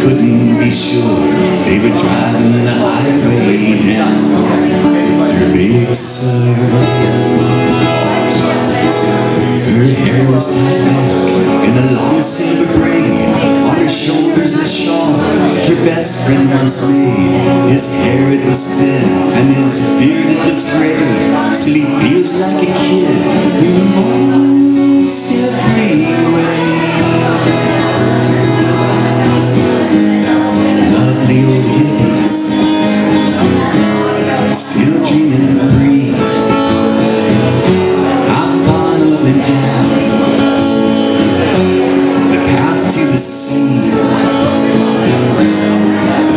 couldn't be sure. They were driving the highway down their Big Sur. Her hair was tied back in a long silver braid. On her shoulders the shawl her best friend once made. His hair it was thin and his beard it was gray. Still he feels like a kid in most every way. Lovely old hippies, still dreaming free. I'll follow them down the path to the sea.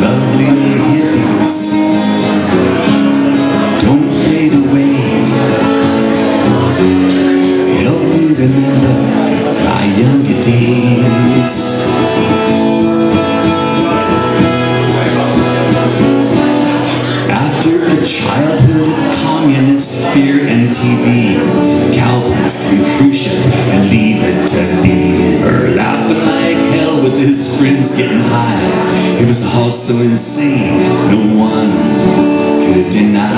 Lovely old hippies, don't fade away. Help me remember my younger days. After a childhood of communist fear and TV, cowboys and cruise ship and leave it to be. Her laughing like hell with his friends getting high. It was all so insane, no one could deny.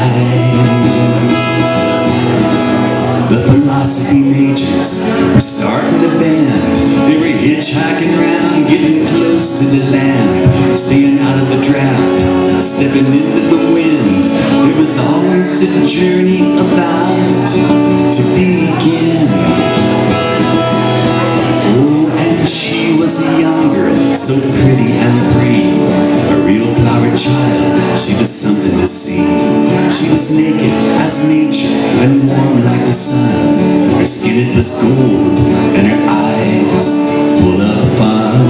The philosophy majors were starting a band. They were hitchhiking around, getting close to the land, staying out of the draft, stepping into the wind. There was always a journey about to begin. Oh, and she was a young girl, so pretty and free. A real flower child, she was something to see. She was naked as nature and warm like the sun. Her skin it was gold and her eyes full of fun.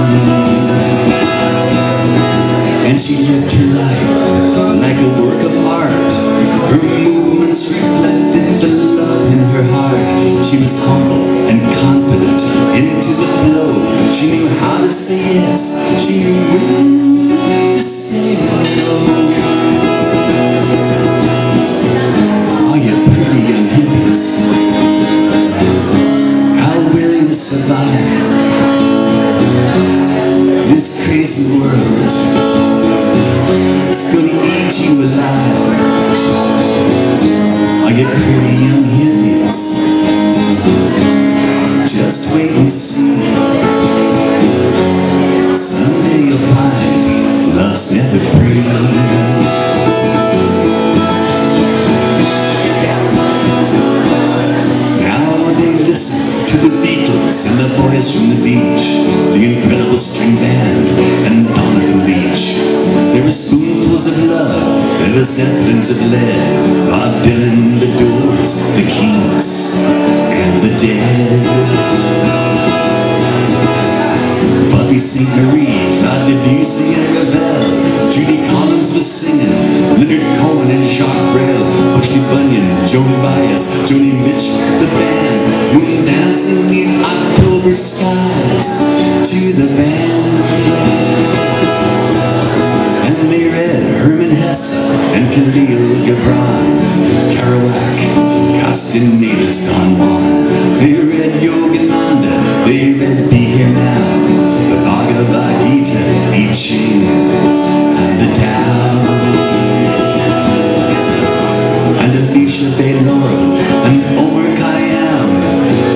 And she lived her life like a work of art. Her movements reflected the love in her heart. She was humble and confident into the flow. She knew how to say yes, she knew when to say no. Are you pretty young hippies? How will you survive this crazy world? It's gonna eat you alive. Are you pretty young hippies? Just wait and see. Someday you'll find love's never free. Now they listen to the Beatles and the Boys from the Beach, the incredible string band and Donovan Leitch. There were spoonfuls of love, there were zeppelins of lead, Bob Dylan, the Doors, the Kinks, and the Dead. Bobby St. Marie, Claude Debussy and Ravel, Judy Collins was singing, Leonard Cohen and Jacques Brel, Bushy Bunyan, Joan Baez, Joni Mitch, the band, moon dancing in October skies to the band. And they read Hermann Hesse and Khalil Gibran, Kerouac, Castaneda's Gone Wild. They read Yogananda, they read Be Here Now, the Bhagavad Gita, I Ching, and the Tao. And Alicia Bay Laurel and Omar Khayyam,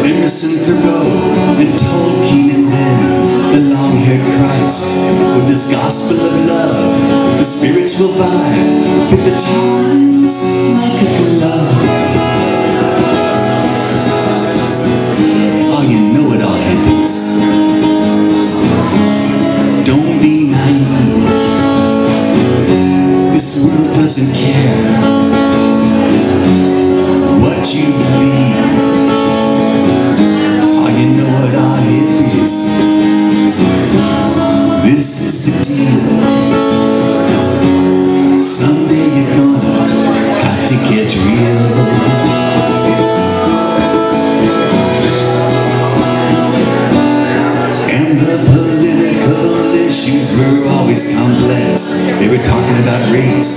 Emerson Thoreau and Tolkien, and then the long-haired Christ with his gospel of love, the spiritual vibe fit the times like a glove. Oh, you know it all, hippies. Don't be naive. This world doesn't care what you believe. Oh, you know it all, hippies. This is the deal. Someday you're gonna have to get real. And the political issues were always complex. They were talking about race,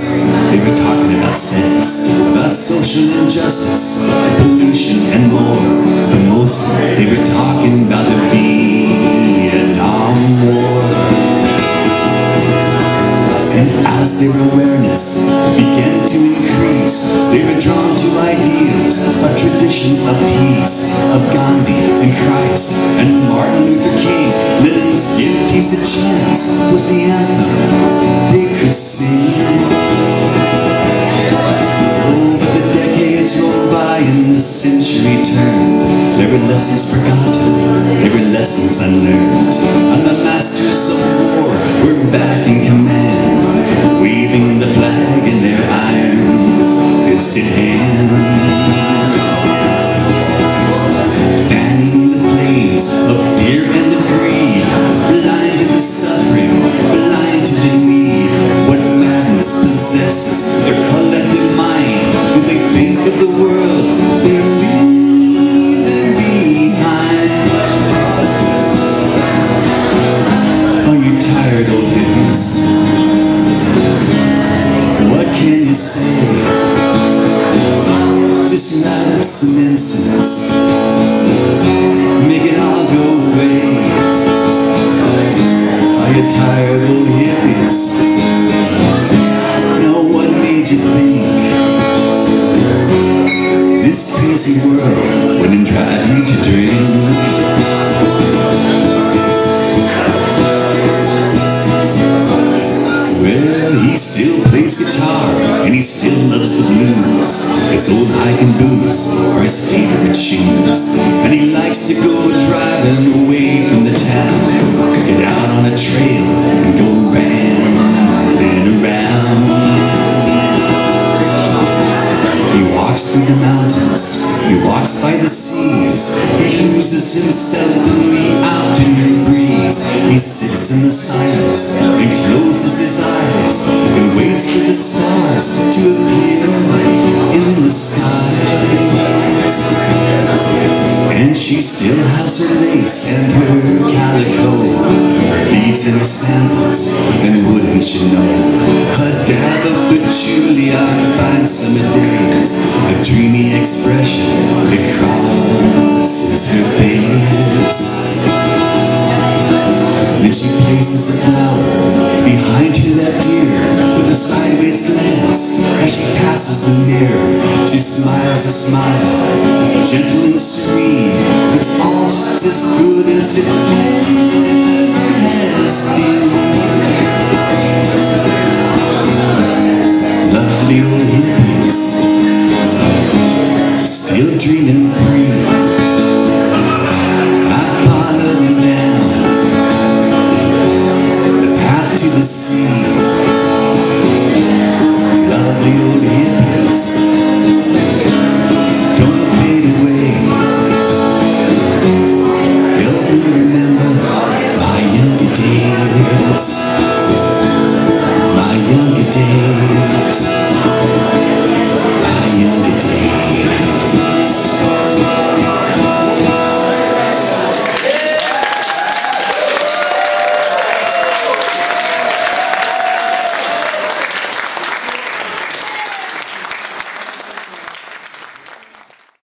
they were talking about sex, about social injustice, pollution, and more. The most, they were talking about the Vietnam War. Martin Luther King, Lennon's Give Peace a Chance was the anthem they could sing. Oh, but the decades rolled by and the century turned. There were lessons forgotten, there were lessons unlearned, and the masters of war were back in command, waving the flag in their iron-fisted hand, fanning the flames of fear and of greed, blind to the suffering, blind to the need. What madness possesses their collective mind when they think of the world they're leaving behind? Are you tired, old hippies? What can you say? Just light up some incense, make it all go away. Are you tired, old hippies? Now what made you think this crazy world wouldn't drive you to drink? Well, he still plays guitar and he still loves the blues. His old hiking boots are his favorite shoes, and he likes to go driving away from the town, get out on a trail and go rambling around. He walks through the mountains, he walks by the seas, he loses himself in the afternoon breeze. He sits in the silence and closes his eyes and waits for the stars to appear in the skies. And she still has her lace and her calico, her beads and her sandals, and wouldn't you know, a dab of patchouli on fine summer days, a dreamy expression that crosses her face. Then she places a flower behind her left ear with a sideways glance as she passes the mirror. She smiles a smile, gentle and serene. It's all just as good as it